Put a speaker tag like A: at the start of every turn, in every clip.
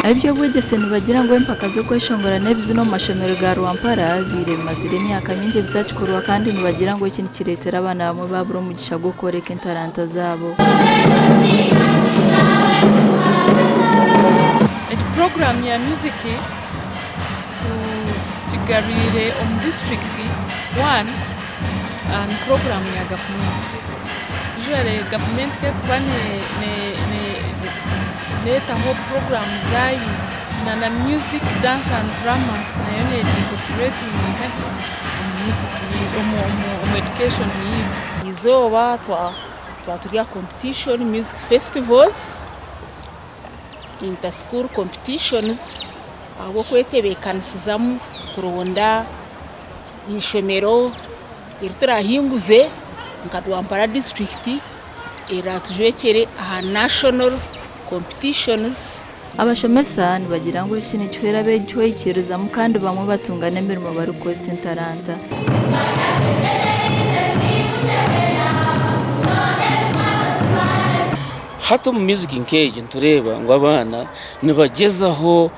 A: Ibyo bwegese nibagira ngo empaka zo kweshongora nebizi no mashomero ga Rwampara biremazire imyaka myinshi bitacikorwa kandi nibagira ngo ikintu kiretera abana bamwe babura umugisha gwo koreka intaranta zabo.
B: Program ya muziki tugarire district 1 and program ya government. Usually government ke kuba neta ho program zayo na music, dance and drama na yone incorporating music education yitu.
C: Izoba twa competition, music festivals, inter-school competitions, abo kwetebekanisizamu kuronda ishomero irturahinguze nka Rwampara district iratujwekere aha national competitions.
A: Abashomesa nibagira ngo ikintu cyera bejo ikirizamu kandi bamwe batungana imirimo bari kwese intaranta.
D: Hato mu music nk'ejo tureba ngo abana nibagezaho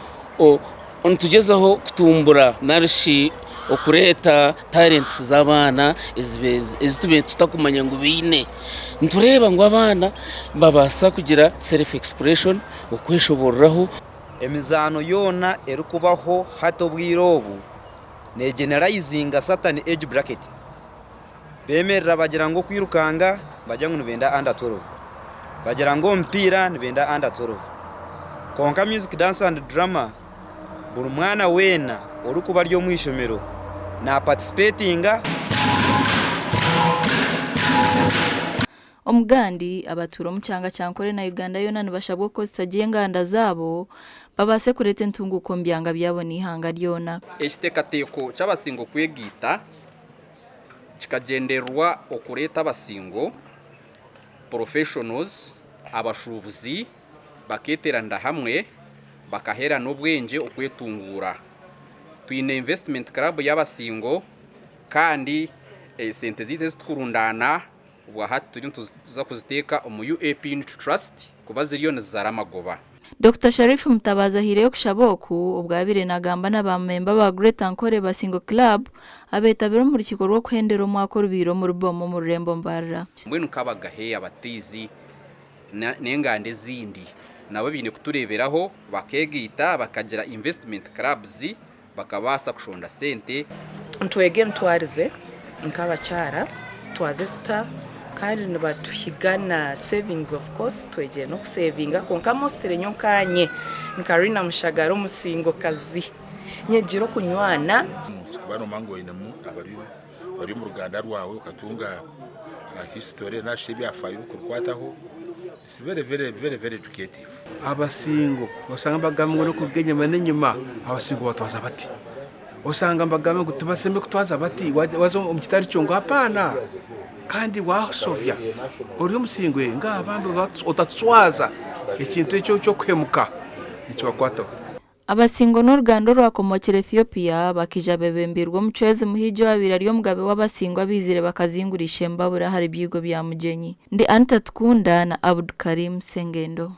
D: tugezaho kutumbura narishi okureta talents z'abana izitube tutakumanya ngo bine ntureba ngo abana babasa kugira self expression okweshoboraho
E: emizano yona erukubaho hato bwirobu ne generalizing certain age bracket bemerera bagira ngo kwirukanga bajya ngo nibenda under 12 bagira ngo mpira nibenda under 12 konka music, dance and drama buri mwana wena urukuba ryo mwishomero na participatinga.
A: Omugandi abaturo mucanga cyankore na Uganda yona nibashabwo ko sagiye nganda zabo babase kurete ntunguko mbyanga byabo nihanga ryona.
F: Ekitekateko cy'abasingo kwegita kikagenderwa okureta abasingo professionals abashubuzi baketeranda hamwe bakahera n'ubwenge okwetungura. Twine investment club y'abasingo kandi sente zite ziturundana ubwa hatu tuza kuziteka mu UAP Unity Trust kuba ziriyo zaramagoba.
A: Dr. Sharif Mutabaza hireyo kushaboku ubwabire nagamba n'abamemba ba Great Ankole Basingo Club abetabiro mu rukiko rwo kwendera umwaka rubiro mu rubomo mu Rurembo Mbarara.
F: Mbwenu kabagahe abatizi n'engande zindi nabo bine kutureberaho bakegita bakagira investment clubs bakabasa kushonda sente
G: ntwege ntwarize nkabacyara twaze star kandi nibatuhigana savings of course twege no kusavinga konka mostere nyonkanye nkarina mushagaro musingo kazi nyegiro kunywana
H: bano mango inemu bari mu Rwanda rwawe ukatunga history na shibi afayo kurkwataho very educative.
I: Abasingo usanga bagamwe no kubwenya manenyuma abasingo batwaza bati usanga bagamwe gutubaseme kutwaza bati wazo umukitari cyongo hapana kandi wasovya uri umusingo ngabambe utatswaza ikintu cyo kwemuka icyo bakwato.
A: Abasingo n'urugando rwakomokera Ethiopia bakija bebembirwa mucweze muhijo abira ryo mugabe w'abasingo abizire bakazingurisha mbabura hari byigo bya mugenyi ndi Anta Tukunda na Abdul Karim Sengendo.